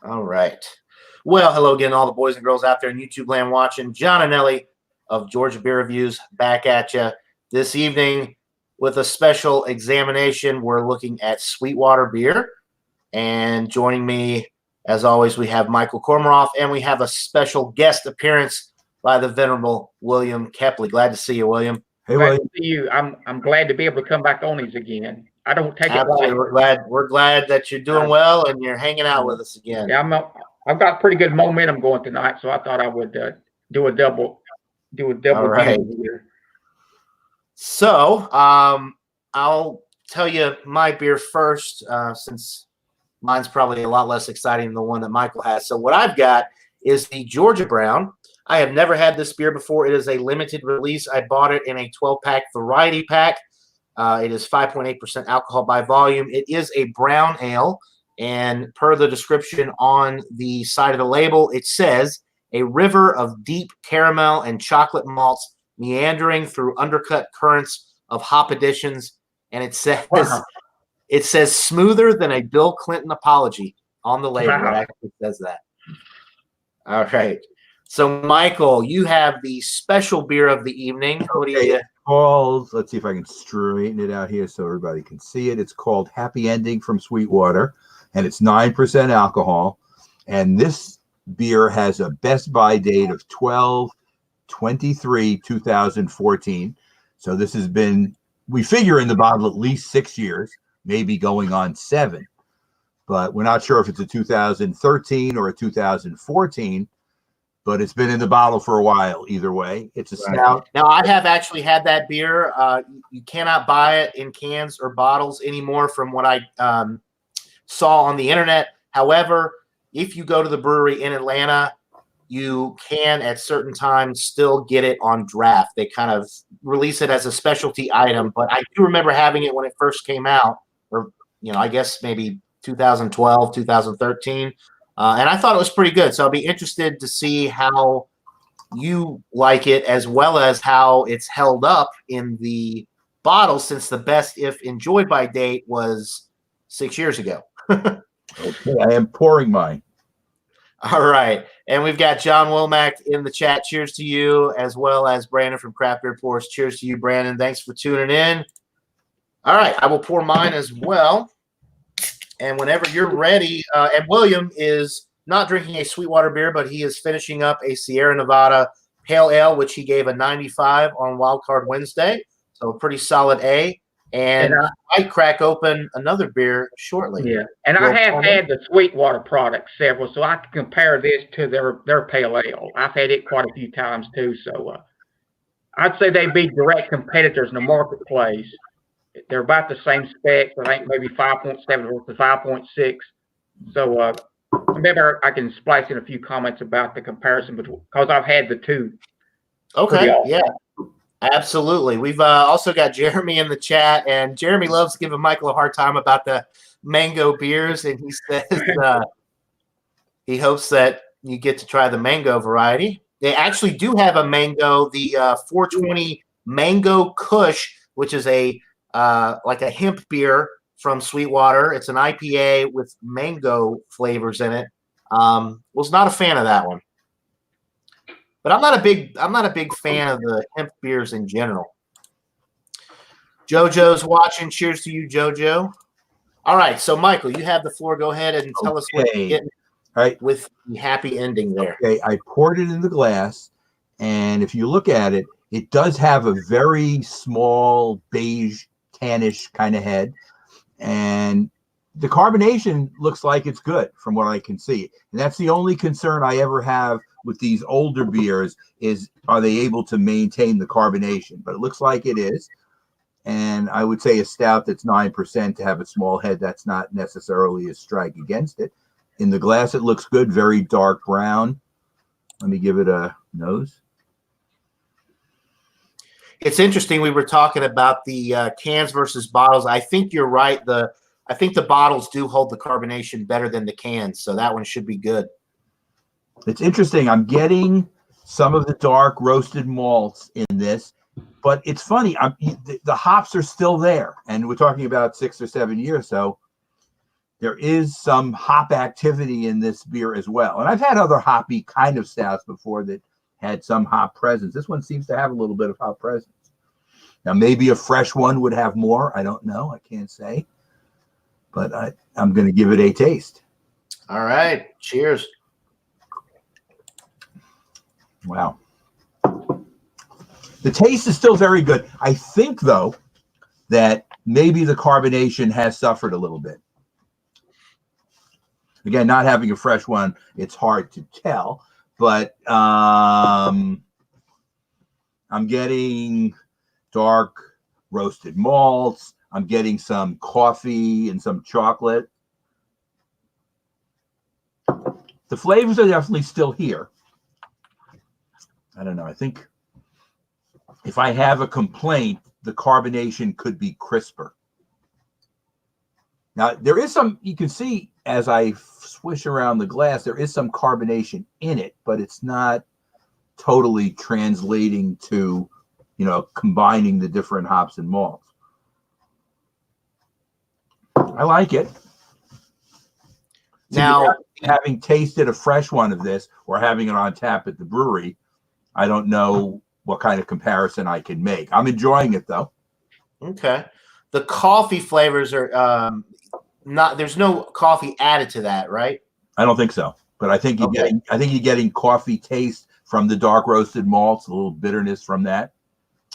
All right. Well, hello again, all the boys and girls out there in YouTube land watching. John and Ellie of Georgia Beer Reviews back at you this evening with a special examination. We're looking at Sweetwater beer. And joining me, as always, we have Michael Komaroff, and we have a special guest appearance by the venerable William Kepley. Glad to see you, William. Hey, Glad William. to see you. I'm glad to be able to come back on these again. I don't take Absolutely. it lightly. We're glad that you're doing well and you're hanging out with us again. Yeah, I've got pretty good momentum going tonight, so I thought I would do a double All right. here. So I'll tell you my beer first, since mine's probably a lot less exciting than the one that Michael has. So what I've got is the Georgia Brown. I have never had this beer before. It is a limited release. I bought it in a 12-pack variety pack. It is 5.8% alcohol by volume. It is a brown ale, and per the description on the side of the label, it says a river of deep caramel and chocolate malts meandering through undercut currents of hop additions, and it says it says smoother than a Bill Clinton apology on the label. It actually says that. All right. So, Michael, you have the special beer of the evening. What do you? Let's see if I can straighten it out here so everybody can see it. It's called Happy Ending from Sweetwater, and it's 9% alcohol. And this beer has a best by date of 12/23/2014. So this has been, we figure in the bottle at least 6 years, maybe going on 7. But we're not sure if it's a 2013 or a 2014. But it's been in the bottle for a while. Either way, it's a stout. Now, I have actually had that beer. You cannot buy it in cans or bottles anymore from what I saw on the internet. However, if you go to the brewery in Atlanta, you can at certain times still get it on draft. They kind of release it as a specialty item. But I do remember having it when it first came out, or, I guess maybe 2012, 2013. And I thought it was pretty good. So I'll be interested to see how you like it, as well as how it's held up in the bottle, since the best if enjoyed by date was 6 years ago. Okay, I am pouring mine. All right. And we've got John Womack in the chat. Cheers to you, as well as Brandon from Craft Beer Pours. Cheers to you, Brandon. Thanks for tuning in. All right. I will pour mine as well. And whenever you're ready, and William is not drinking a Sweetwater beer, but he is finishing up a Sierra Nevada Pale Ale, which he gave a 95 on Wildcard Wednesday. So a pretty solid A. And I might crack open another beer shortly. Yeah, and I have had the Sweetwater product several, so I can compare this to their Pale Ale. I've had it quite a few times too. So I'd say they'd be direct competitors in the marketplace. They're about the same specs. I think maybe 5.7 versus 5.6. So maybe I can splice in a few comments about the comparison because I've had the two. Okay, yeah, absolutely. We've also got Jeremy in the chat, and Jeremy loves giving Michael a hard time about the mango beers, and he says he hopes that you get to try the mango variety. They actually do have a mango, the 420 Mango Kush, which is like a hemp beer from Sweetwater. It's an IPA with mango flavors in it. Was not a fan of that one, but I'm not a big fan of the hemp beers in general. JoJo's watching. Cheers to you, JoJo. All right, so Michael, you have the floor. Go ahead and tell us what you're getting with the happy ending there. Okay, I poured it in the glass, and if you look at it, it does have a very small beige tannish kind of head, and the carbonation looks like it's good from what I can see. And that's the only concern I ever have with these older beers is, are they able to maintain the carbonation? But it looks like it is. And I would say a stout that's 9% to have a small head, that's not necessarily a strike against it. In the glass, it looks good, very dark brown. Let me give it a nose. It's interesting. We were talking about the cans versus bottles. I think you're right. I think the bottles do hold the carbonation better than the cans, so that one should be good. It's interesting. I'm getting some of the dark roasted malts in this, but it's funny. The hops are still there, and we're talking about 6 or 7 years. So there is some hop activity in this beer as well. And I've had other hoppy kind of stouts before that had some hop presence. This one seems to have a little bit of hop presence. Now, maybe a fresh one would have more. I don't know. I can't say. But I'm going to give it a taste. All right. Cheers. Wow. The taste is still very good. I think, though, that maybe the carbonation has suffered a little bit. Again, not having a fresh one, it's hard to tell. But I'm getting dark roasted malts. I'm getting some coffee and some chocolate. The flavors are definitely still here. I don't know. I think if I have a complaint, the carbonation could be crisper. Now, there is some, you can see as I swish around the glass, there is some carbonation in it, but it's not totally translating to, you know, combining the different hops and malts. I like it. Now, having tasted a fresh one of this or having it on tap at the brewery, I don't know what kind of comparison I can make. I'm enjoying it, though. Okay. The coffee flavors are not. There's no coffee added to that, right? I don't think so, but I think you're getting. I think you're getting coffee taste from the dark roasted malts, a little bitterness from that.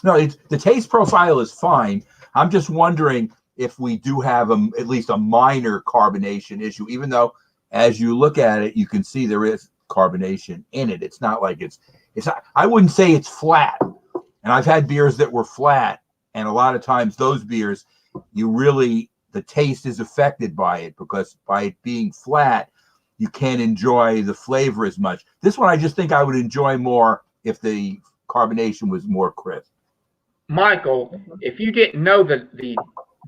No, the taste profile is fine. I'm just wondering if we do have at least a minor carbonation issue, even though as you look at it, you can see there is carbonation in it. It's not like it's not, I wouldn't say it's flat. And I've had beers that were flat, and a lot of times those beers, the taste is affected by it, because by it being flat, you can't enjoy the flavor as much. This one, I just think I would enjoy more if the carbonation was more crisp. Michael, if you didn't know the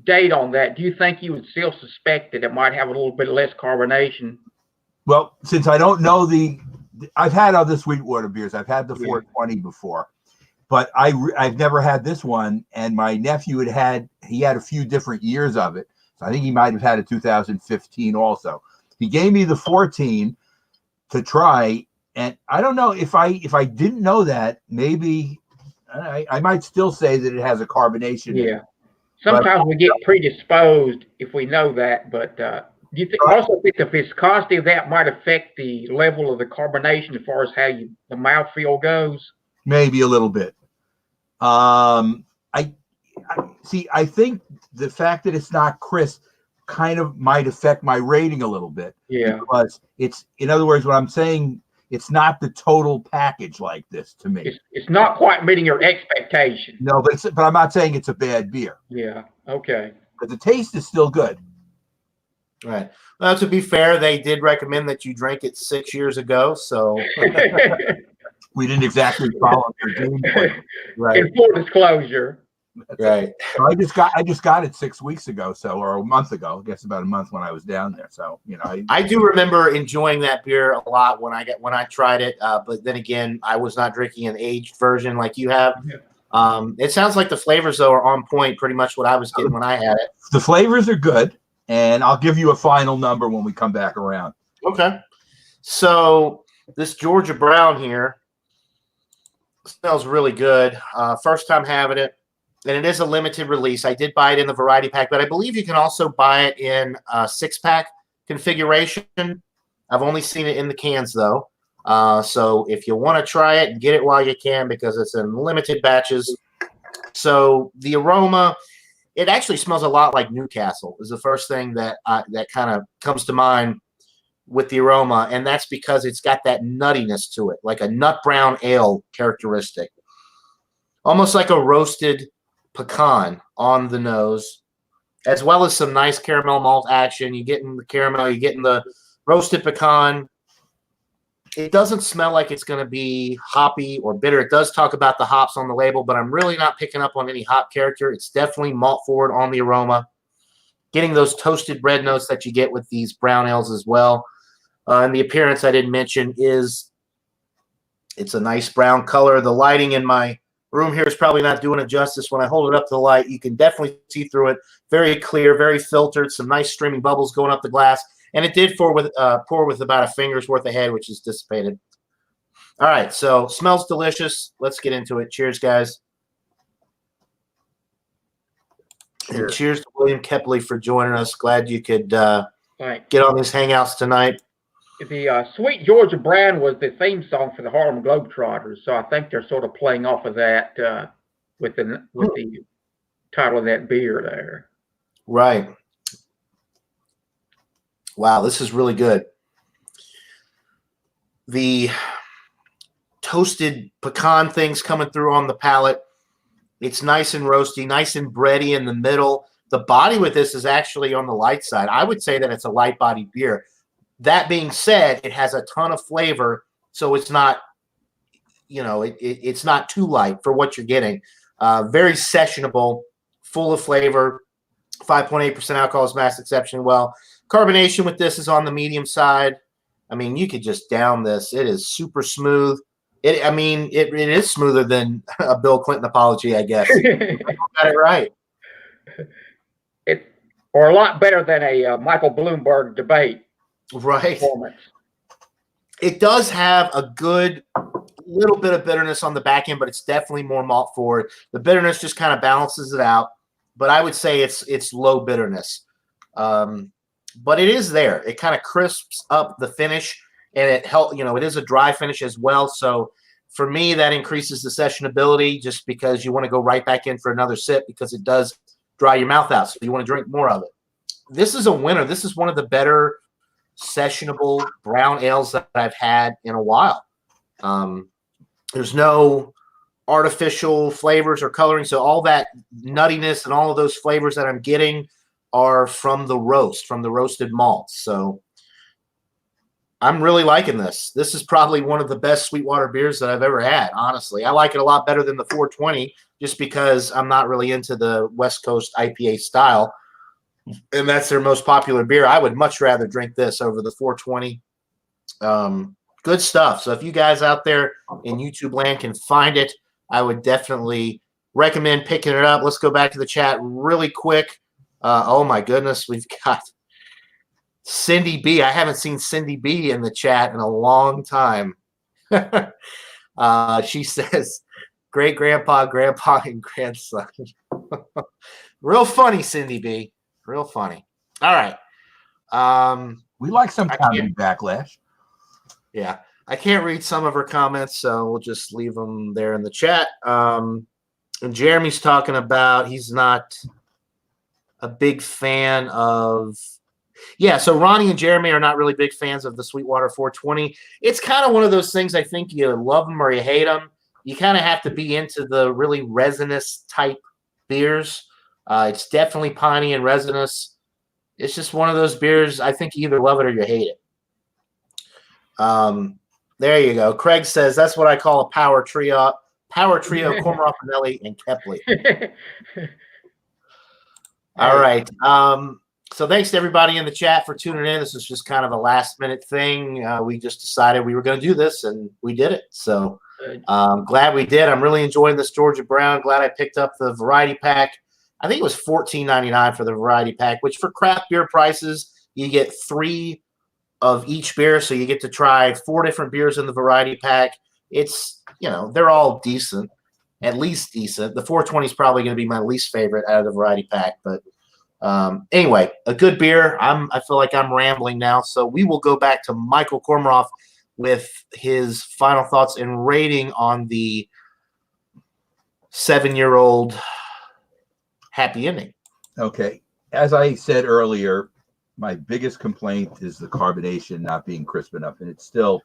date on that, do you think you would still suspect that it might have a little bit less carbonation? Well, since I don't know I've had other Sweetwater beers. I've had the 420 before, but I've never had this one. And my nephew had a few different years of it. So I think he might have had a 2015 also. He gave me the 14 to try. And I don't know if I didn't know that, maybe I might still say that it has a carbonation. Yeah. Sometimes we get predisposed if we know that, but do you also think the viscosity of that might affect the level of the carbonation as far as how the mouthfeel goes? Maybe a little bit. I think the fact that it's not crisp kind of might affect my rating a little bit. Yeah. Because in other words, what I'm saying, it's not the total package like this to me. It's not quite meeting your expectation. No, but I'm not saying it's a bad beer. Yeah. Okay. But the taste is still good. Right. Well, to be fair, they did recommend that you drank it 6 years ago, so we didn't exactly follow their game plan. Right. In full disclosure. Right. I just got it 6 weeks ago, or a month ago. I guess about a month when I was down there. So I do remember enjoying that beer a lot when I tried it. But then again, I was not drinking an aged version like you have. Yeah. It sounds like the flavors though are on point, pretty much what I was getting when I had it. The flavors are good, and I'll give you a final number when we come back around. Okay. So this Georgia Brown here smells really good. First time having it. And it is a limited release. I did buy it in the variety pack, but I believe you can also buy it in a 6-pack configuration. I've only seen it in the cans, though. So if you want to try it, get it while you can, because it's in limited batches. So the aroma, it actually smells a lot like Newcastle is the first thing that kind of comes to mind with the aroma. And that's because it's got that nuttiness to it, like a nut brown ale characteristic. Almost like a roasted pecan on the nose, as well as some nice caramel malt action. You get in the caramel, you get in the roasted pecan. It doesn't smell like it's going to be hoppy or bitter. It does talk about the hops on the label, but I'm really not picking up on any hop character. It's definitely malt forward on the aroma. Getting those toasted bread notes that you get with these brown ales as well. And the appearance I didn't mention is it's a nice brown color. The lighting in my room here is probably not doing it justice. When I hold it up to the light, you can definitely see through it. Very clear, very filtered, some nice streaming bubbles going up the glass. And it did pour with about a finger's worth of head, which is dissipated. All right, so smells delicious. Let's get into it. Cheers, guys. Cheers. And cheers to William Kepley for joining us. Glad you could Thanks. get on these hangouts tonight. The Sweet Georgia Brown was the theme song for the Harlem Globetrotters, so I think they're sort of playing off of that with the title of that beer there. Right. Wow, this is really good. The toasted pecan things coming through on the palate. It's nice and roasty, nice and bready in the middle. The body with this is actually on the light side. I would say that it's a light bodied beer. That being said, it has a ton of flavor, so it's not, it's not too light for what you're getting. Very sessionable, full of flavor. 5.8% alcohol is masked exceptionally well. Carbonation with this is on the medium side. I mean, you could just down this. It is super smooth. It is smoother than a Bill Clinton apology, I guess. You got it right. Or a lot better than a Michael Bloomberg debate. Right. It does have a good little bit of bitterness on the back end, but it's definitely more malt forward. The bitterness just kind of balances it out, but I would say it's low bitterness. But it is there. It kind of crisps up the finish, and it is a dry finish as well. So for me, that increases the sessionability just because you want to go right back in for another sip because it does dry your mouth out. So you want to drink more of it. This is a winner. This is one of the better sessionable brown ales that I've had in a while. There's no artificial flavors or coloring. So all that nuttiness and all of those flavors that I'm getting are from the roasted malts. So I'm really liking this. This is probably one of the best Sweetwater beers that I've ever had, honestly. I like it a lot better than the 420 just because I'm not really into the West Coast IPA style. And that's their most popular beer. I would much rather drink this over the 420. Good stuff. So if you guys out there in YouTube land can find it, I would definitely recommend picking it up. Let's go back to the chat really quick. Oh, my goodness. We've got Cindy B. I haven't seen Cindy B in the chat in a long time. She says, great grandpa, grandpa, and grandson. Real funny, Cindy B. Real funny. All right. We like some comedy backlash. Yeah. I can't read some of her comments, so we'll just leave them there in the chat. And Jeremy's talking about he's not a big fan of – yeah, so Ronnie and Jeremy are not really big fans of the Sweetwater 420. It's kind of one of those things I think you love them or you hate them. You kind of have to be into the really resinous type beers. It's definitely piney and resinous. It's just one of those beers. I think you either love it or you hate it. There you go. Craig says that's what I call a power trio. Power trio, Komaroff, and Kepley. All right. So thanks to everybody in the chat for tuning in. This is just kind of a last minute thing. We just decided we were going to do this, and we did it. So glad we did. I'm really enjoying this Georgia Brown. Glad I picked up the variety pack. I think it was $14.99 for the variety pack, which for craft beer prices, you get 3 of each beer. So you get to try 4 different beers in the variety pack. It's, they're all decent, at least decent. The 420 is probably going to be my least favorite out of the variety pack. But anyway, a good beer. I feel like I'm rambling now. So we will go back to Michael Komaroff with his final thoughts and rating on the 7-year-old happy ending. Okay. As I said earlier, my biggest complaint is the carbonation not being crisp enough. And it's still,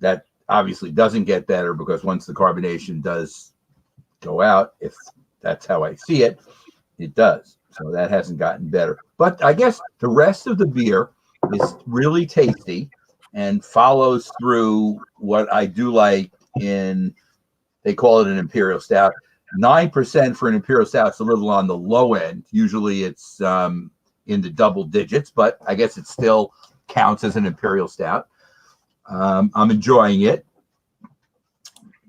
that obviously doesn't get better because once the carbonation does go out, if that's how I see it, it does. So that hasn't gotten better. But I guess the rest of the beer is really tasty and follows through what I do like in, they call it an Imperial Stout. 9% for an Imperial Stout is a little on the low end. Usually it's in the double digits, but I guess it still counts as an Imperial Stout. I'm enjoying it.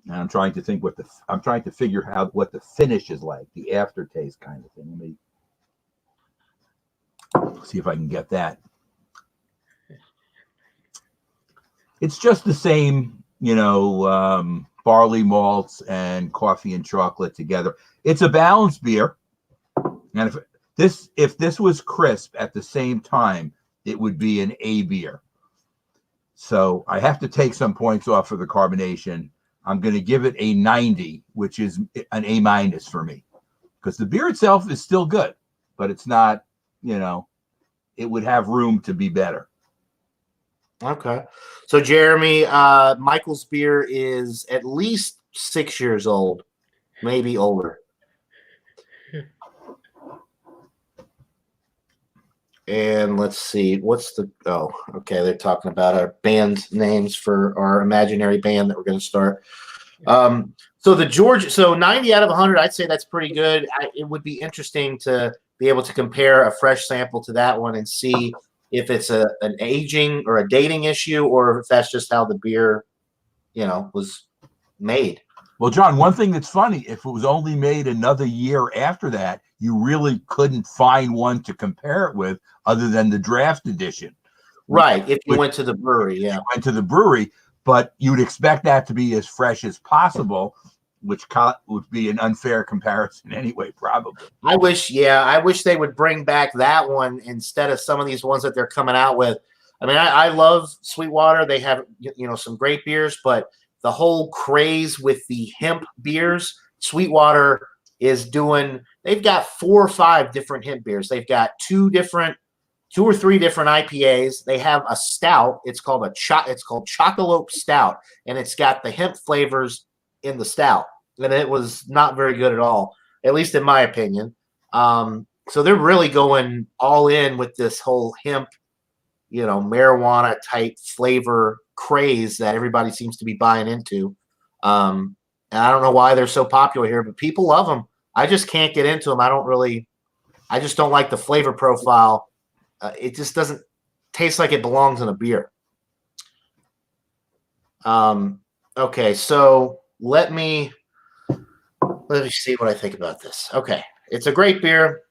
And I'm trying to think I'm trying to figure out what the finish is like, the aftertaste kind of thing. Let me see if I can get that. It's just the same, barley malts and coffee and chocolate together. It's a balanced beer. And if this was crisp at the same time, it would be an A beer. So I have to take some points off for the carbonation. I'm going to give it a 90, which is an A minus for me, because the beer itself is still good, but it's not, it would have room to be better. Okay. So Jeremy, Michael's beer is at least 6 years old, maybe older. And let's see, okay, they're talking about our band names for our imaginary band that we're going to start. So 90 out of 100, I'd say that's pretty good. It would be interesting to be able to compare a fresh sample to that one and see if it's an aging or a dating issue, or if that's just how the beer, was made. Well, John, one thing that's funny, if it was only made another year after that, you really couldn't find one to compare it with other than the draft edition. Right. If you went to the brewery, yeah. Went to the brewery, but you'd expect that to be as fresh as possible, which would be an unfair comparison anyway, probably. I wish they would bring back that one instead of some of these ones that they're coming out with. I mean, I love Sweetwater. They have, some great beers, but the whole craze with the hemp beers, Sweetwater is they've got 4 or 5 different hemp beers. They've got 2 or 3 different IPAs. They have a stout. It's called Chocolope Stout, and it's got the hemp flavors in the stout. And it was not very good at all, at least in my opinion. So they're really going all in with this whole hemp, marijuana type flavor craze that everybody seems to be buying into. And I don't know why they're so popular here, but people love them. I just can't get into them. I just don't like the flavor profile. It just doesn't taste like it belongs in a beer. Okay, so let me see what I think about this. Okay, it's a great beer.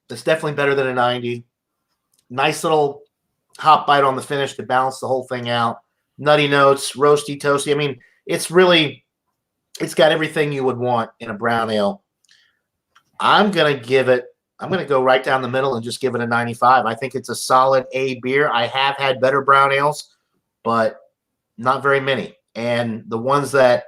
It's definitely better than a 90. Nice little hop bite on the finish to balance the whole thing out. Nutty notes, roasty, toasty. I mean, it's got everything you would want in a brown ale. I'm going to go right down the middle and just give it a 95. I think it's a solid A beer. I have had better brown ales, but not very many. And the ones that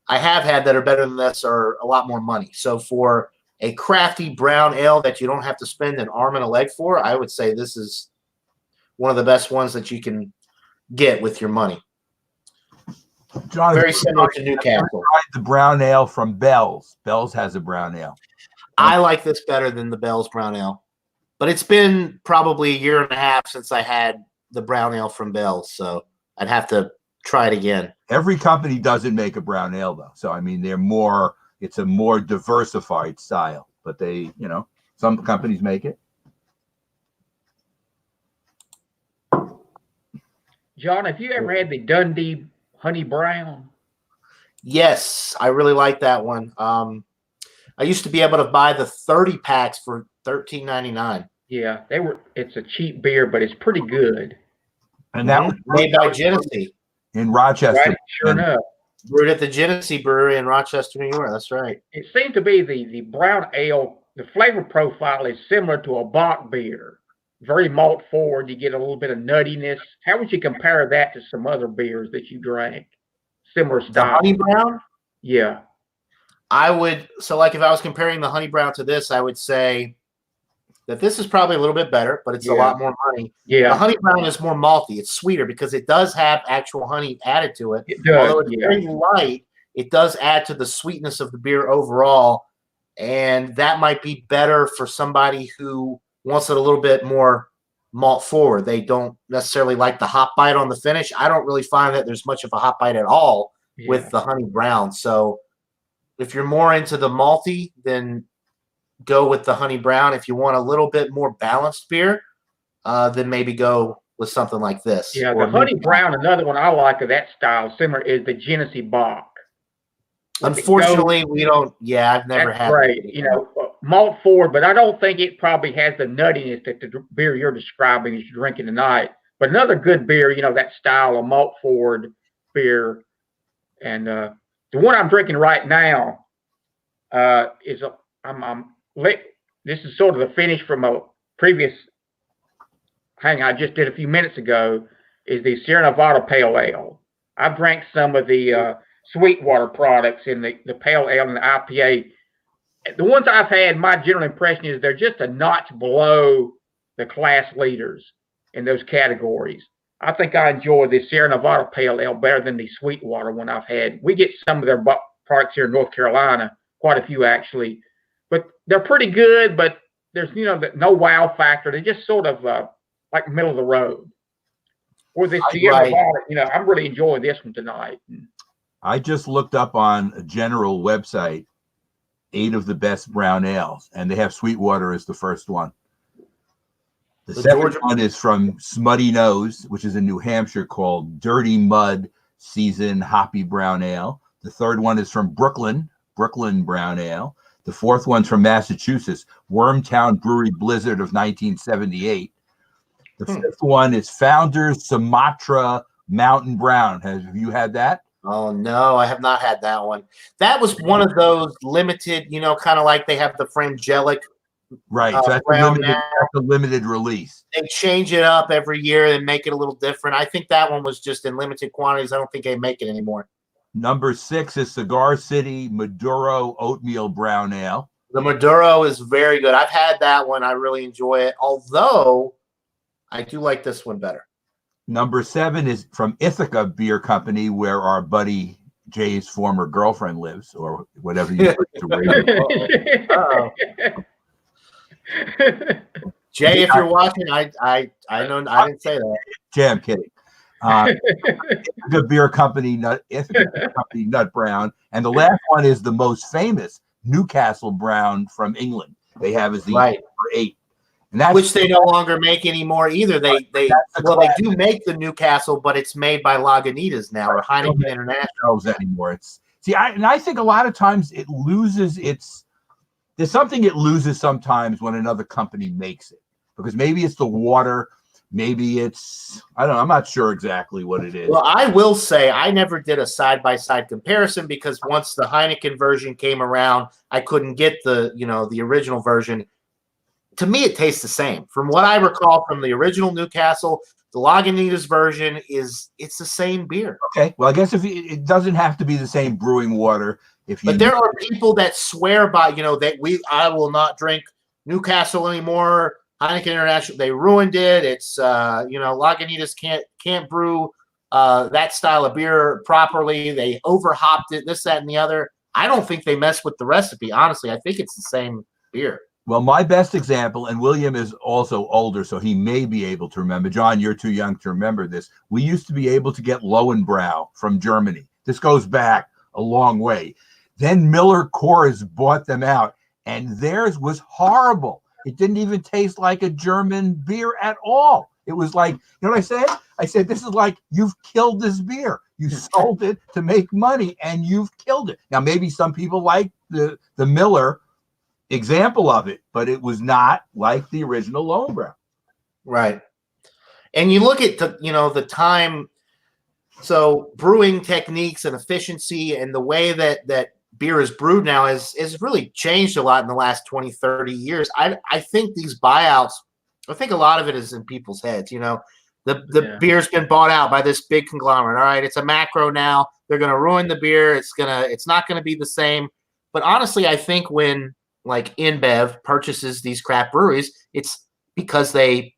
I have had that are better than this are a lot more money. So for a crafty brown ale that you don't have to spend an arm and a leg for, I would say this is one of the best ones that you can get with your money. John, very similar to Newcastle. The brown ale from Bell's. Bell's has a brown ale. I like this better than the Bell's brown ale, but it's been probably a year and a half since I had the brown ale from Bell's, so I'd have to try it again. Every company doesn't make a brown ale though, so I mean it's a more diversified style, but they, some companies make it. John, have you ever had the Dundee Honey Brown? Yes, I really like that one. I used to be able to buy the 30 packs for $13.99. Yeah, it's a cheap beer, but it's pretty good. And that was made by Genesee in Rochester. Right, sure enough. Brewed at the Genesee Brewery in Rochester, New York. That's right. It seemed to be the brown ale, the flavor profile is similar to a Bock beer. Very malt forward. You get a little bit of nuttiness. How would you compare that to some other beers that you drank? Similar style. The Honey Brown? Yeah. I would, so like if I was comparing the Honey Brown to this, I would say that this is probably a little bit better, but it's a lot more honey. Yeah. The Honey Brown is more malty. It's sweeter because it does have actual honey added to it. It does, although it's very light, it does add to the sweetness of the beer overall. And that might be better for somebody who wants it a little bit more malt forward. They don't necessarily like the hop bite on the finish. I don't really find that there's much of a hop bite at all with the Honey Brown. So if you're more into the malty, then go with the Honey Brown. If you want a little bit more balanced beer, then maybe go with something like this. Yeah, or the Honey Brown, another one I like of that style, similar, is the Genesee Bach. Unfortunately, we don't. Yeah, I've never That's had. great. You know, malt forward, but I don't think it probably has the nuttiness that the beer you're describing as you're drinking tonight. But another good beer, you know, that style of malt forward beer, and the one I'm drinking right now is a. This is sort of the finish from a previous hang I just did a few minutes ago. Is the Sierra Nevada Pale Ale. I've drank some of the Sweetwater products in the Pale Ale and the IPA. The ones I've had, my general impression is they're just a notch below the class leaders in those categories. I think I enjoy the Sierra Nevada Pale Ale better than the Sweetwater one I've had. We get some of their products here in North Carolina, quite a few actually, but they're pretty good. But there's no wow factor. They're just sort of like middle of the road. Or this Sierra Nevada, I'm really enjoying this one tonight. I just looked up on a general website 8 of the best brown ales, and they have Sweetwater as the first one. The second one is from Smutty Nose, which is in New Hampshire, called Dirty Mud Season Hoppy Brown Ale. The third one is from Brooklyn Brown Ale. The fourth one's from Massachusetts, Wormtown Brewery Blizzard of 1978. The fifth one is Founders Sumatra Mountain Brown. Have you had that? Oh, no, I have not had that one. That was one of those limited, kind of like they have the Frangelic. Right. So that's a limited release. They change it up every year and make it a little different. I think that one was just in limited quantities. I don't think they make it anymore. Number 6 is Cigar City Maduro Oatmeal Brown Ale. The Maduro is very good. I've had that one. I really enjoy it. Although I do like this one better. Number 7 is from Ithaca Beer Company, where our buddy Jay's former girlfriend lives, or whatever you like to rate. Jay, if you're watching, I know I didn't say that. Jay, I'm kidding. Ithaca Beer Company Nut Brown, and the last one is the most famous Newcastle Brown from England. They have as the number 8. And that's, which they no longer make anymore either. They do make the Newcastle, but it's made by Lagunitas now, or Heineken International anymore. I think a lot of times it loses its. There's something it loses sometimes when another company makes it, because maybe it's the water, maybe it's I don't know. I'm not sure exactly what it is. Well, I will say I never did a side-by-side comparison because once the Heineken version came around, I couldn't get the original version. To me, it tastes the same. From what I recall from the original Newcastle, the Lagunitas version it's the same beer. Okay, well, I guess if it doesn't have to be the same brewing water. But there are people that swear by, I will not drink Newcastle anymore. Heineken International, they ruined it. It's Lagunitas can't brew that style of beer properly. They overhopped it, this, that, and the other. I don't think they mess with the recipe. Honestly, I think it's the same beer. Well, my best example, and William is also older, so he may be able to remember. John, you're too young to remember this. We used to be able to get Lowenbrau from Germany. This goes back a long way. Then Miller Coors bought them out, and theirs was horrible. It didn't even taste like a German beer at all. It was like, you know what I said? I said, this is like, you've killed this beer. You sold it to make money, and you've killed it. Now, maybe some people like the Miller example of it, but it was not like the original Lowenbrau. Right. And you look at the time, so brewing techniques and efficiency and the way that beer is brewed now has really changed a lot in the last 20, 30 years. I think these buyouts, I think a lot of it is in people's heads. The beer's been bought out by this big conglomerate. All right, it's a macro now. They're going to ruin the beer. It's not going to be the same. But honestly, I think when like InBev purchases these craft breweries, it's because the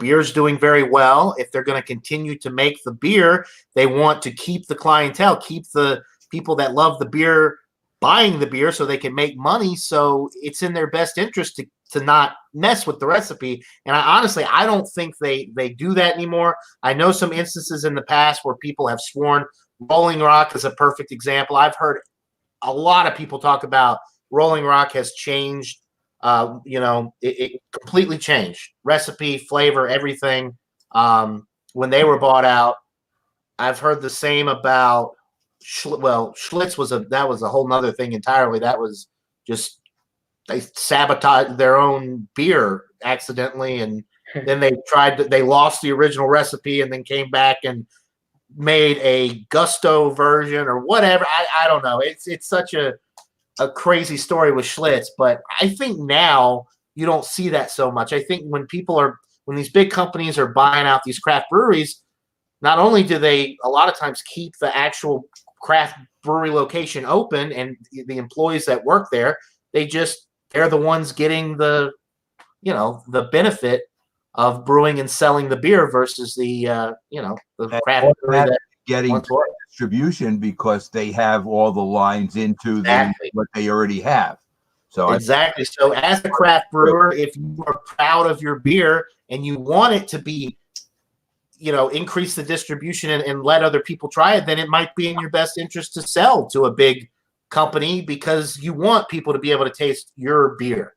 beer's doing very well. If they're going to continue to make the beer, they want to keep the clientele, keep the people that love the beer buying the beer so they can make money. So it's in their best interest to not mess with the recipe. And I don't think they do that anymore. I know some instances in the past where people have sworn. Rolling Rock is a perfect example. I've heard a lot of people talk about Rolling Rock has changed It completely changed recipe, flavor, everything. When they were bought out, I've heard the same about Schlitz was a whole nother thing entirely. That was just they sabotaged their own beer accidentally, and then they lost the original recipe and then came back and made a gusto version or whatever. I don't know. It's such a crazy story with Schlitz, but I think now you don't see that so much. I think when these big companies are buying out these craft breweries, not only do they a lot of times keep the actual craft brewery location open and the employees that work there, they're the ones getting the benefit of brewing and selling the beer versus the craft brewery that getting distribution because they have all the lines into what they already have. So exactly. So as a craft brewer, if you are proud of your beer and you want it to be, increase the distribution and let other people try it, then it might be in your best interest to sell to a big company because you want people to be able to taste your beer.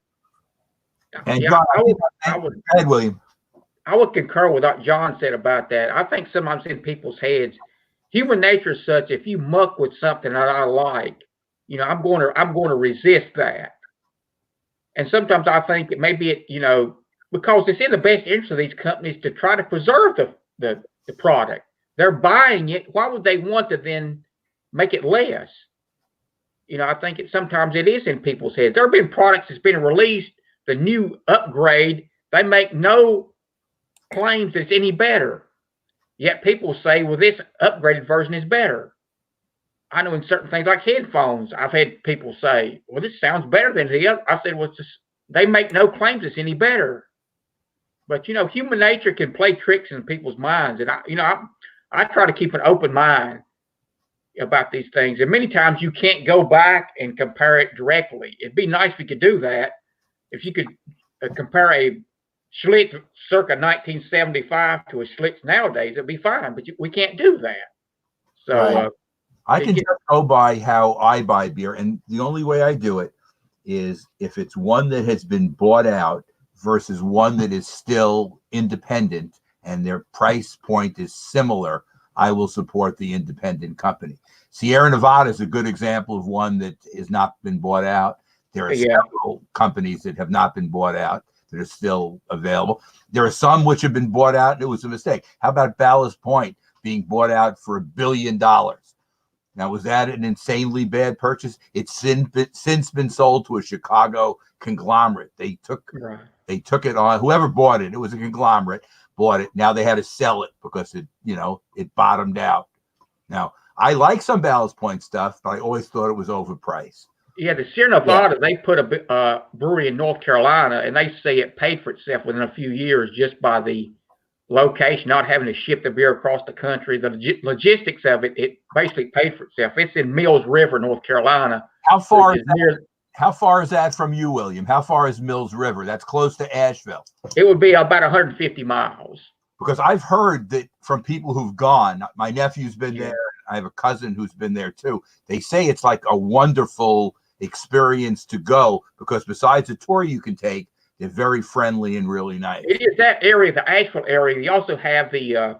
And John, William. I would concur with what John said about that. I think sometimes in people's heads, human nature is such, if you muck with something that I like, I'm going to resist that. And sometimes I think that maybe because it's in the best interest of these companies to try to preserve the product. They're buying it. Why would they want to then make it less? I think sometimes it is in people's heads. There have been products that's been released, the new upgrade, they make no claims it's any better. Yet people say, well, this upgraded version is better. I know in certain things like headphones, I've had people say, well, this sounds better than the other. I said, well, they make no claims it's any better. But, human nature can play tricks in people's minds. And, I try to keep an open mind about these things. And many times you can't go back and compare it directly. It'd be nice if you could do that. If you could compare a Schlitz circa 1975 to a Schlitz nowadays, it'd be fine. But we can't do that. So right. I can just go by how I buy beer. And the only way I do it is if it's one that has been bought out versus one that is still independent and their price point is similar, I will support the independent company. Sierra Nevada is a good example of one that has not been bought out. There are several companies that have not been bought out that are still available. There are some which have been bought out and it was a mistake. How about Ballast Point being bought out for $1 billion? Now, was that an insanely bad purchase? It's since been sold to a Chicago conglomerate. They took it on. Whoever bought it, it was a conglomerate, bought it. Now they had to sell it because it bottomed out. Now, I like some Ballast Point stuff, but I always thought it was overpriced. Yeah, the Sierra Nevada, they put a brewery in North Carolina, and they say it paid for itself within a few years just by the location, not having to ship the beer across the country. The logistics of it basically paid for itself. It's in Mills River, North Carolina. How far is that from you, William? How far is Mills River? That's close to Asheville. It would be about 150 miles. Because I've heard that from people who've gone. My nephew's been there. I have a cousin who's been there too. They say it's like a wonderful experience to go because besides the tour you can take, they're very friendly and really nice. It is that area, the Asheville area. You also have the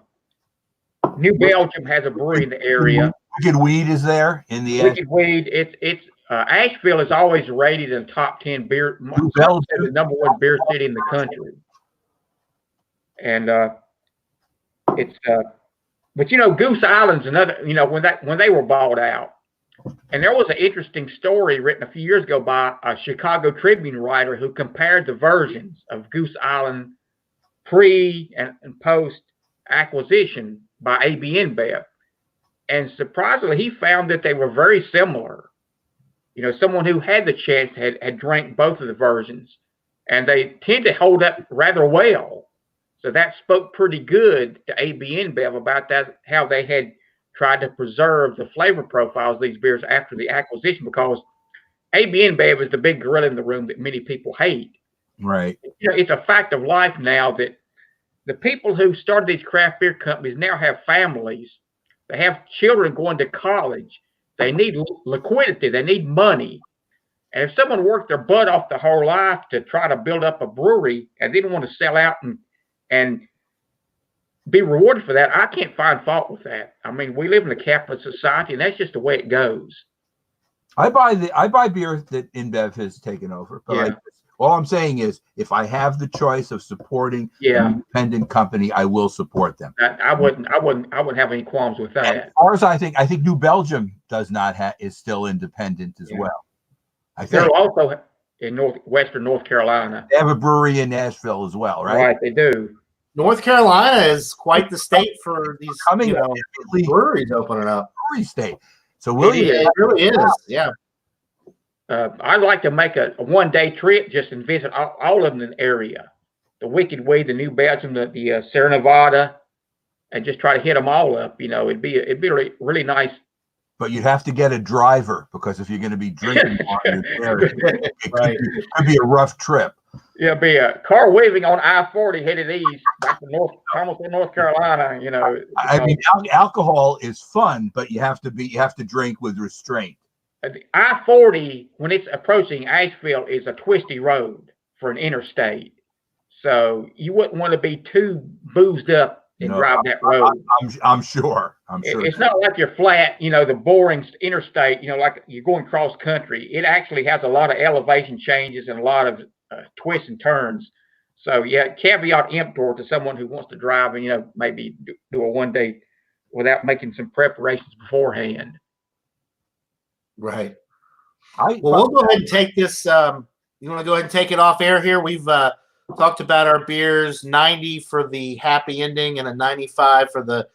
New Belgium has a brewery in the area. Wicked Weed is there in the Wicked Weed. It's Asheville is always rated in the top 10 beer. The number one beer city in the country. And but Goose Island's another. When they were bought out. And there was an interesting story written a few years ago by a Chicago Tribune writer who compared the versions of Goose Island pre and post acquisition by AB InBev. And surprisingly, he found that they were very similar. Someone who had the chance had drank both of the versions, and they tend to hold up rather well. So that spoke pretty good to AB InBev about that, how they had tried to preserve the flavor profiles of these beers after the acquisition, because AB InBev is the big gorilla in the room that many people hate. Right. It's a fact of life now that the people who started these craft beer companies now have families. They have children going to college. They need liquidity. They need money. And if someone worked their butt off the whole life to try to build up a brewery and didn't want to sell out and be rewarded for that, I can't find fault with that. I mean, we live in a capitalist society, and that's just the way it goes. I buy beer that InBev has taken over. But all I'm saying is, if I have the choice of supporting an independent company, I will support them. I wouldn't have any qualms with that. As far as I think New Belgium is still independent as well. They're also in western North Carolina. They have a brewery in Nashville as well, right? Right, they do. North Carolina is quite the state for these breweries opening up. Brewery state. So William, it really is. Yeah. I'd like to make a one-day trip just and visit all of them in the area. The Wicked Weed, the New Belgium, the Sierra Nevada, and just try to hit them all up. You know, it'd be really, really nice. But you'd have to get a driver, because if you're going to be drinking on your it could be a rough trip. Yeah, be a car weaving on I-40 headed east back to North Carolina. You know, I mean, alcohol is fun, but you have to drink with restraint. The I-40, when it's approaching Asheville, is a twisty road for an interstate, so you wouldn't want to be too boozed up and drive that road. I'm sure. It's not like you're flat, the boring interstate, like you're going cross country. It actually has a lot of elevation changes and a lot of twists and turns. So caveat emptor to someone who wants to drive and maybe do a one day without making some preparations beforehand. Right. Well, we'll go ahead and take this. You want to go ahead and take it off air here? We've talked about our beers, 90 for the happy ending and a 95 for the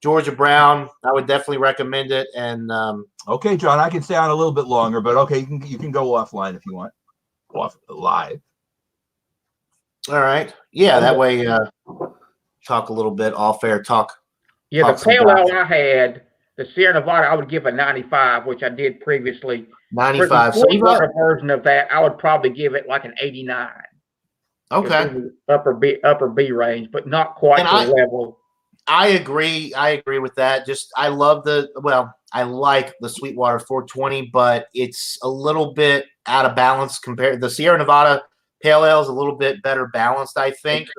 Georgia Brown. I would definitely recommend it. And okay, John, I can stay on a little bit longer, but okay, you can go offline if you want. Off live. All right. Yeah, that way talk a little bit off air. Yeah, the pale ale I had, the Sierra Nevada, I would give a 95, which I did previously. 95. For the version of that, I would probably give it like an 89. Okay. Upper B range, but not quite the level. I agree. With that. I like the Sweetwater 420, but it's a little bit out of balance compared. The Sierra Nevada Pale Ale is a little bit better balanced, I think.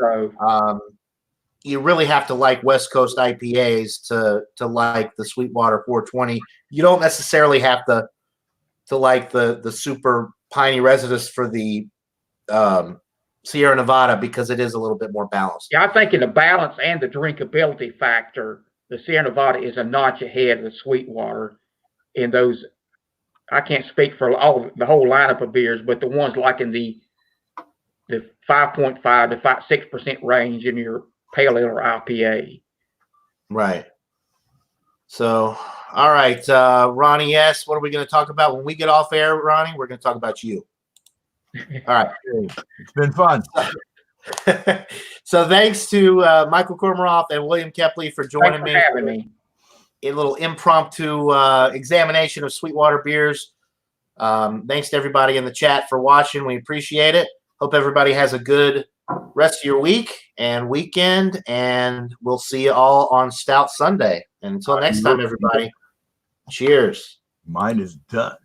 You really have to like West Coast IPAs to like the Sweetwater 420. You don't necessarily have to like the super piney residus for the Sierra Nevada, because it is a little bit more balanced. Yeah, I think in the balance and the drinkability factor, the Sierra Nevada is a notch ahead of the Sweetwater in those. I can't speak for the whole lineup of beers, but the ones like in the 5.5 to 6% range in your pale ale or IPA. Right. So, all right, Ronnie S., what are we going to talk about when we get off air, Ronnie? We're going to talk about you. All right. It's been fun. So thanks to Michael Komaroff and William Kepley for joining me. Having me. A little impromptu examination of Sweetwater beers. Thanks to everybody in the chat for watching. We appreciate it. Hope everybody has a good rest of your week and weekend, and we'll see you all on Stout Sunday. And until next time, everybody, cheers. Mine is done.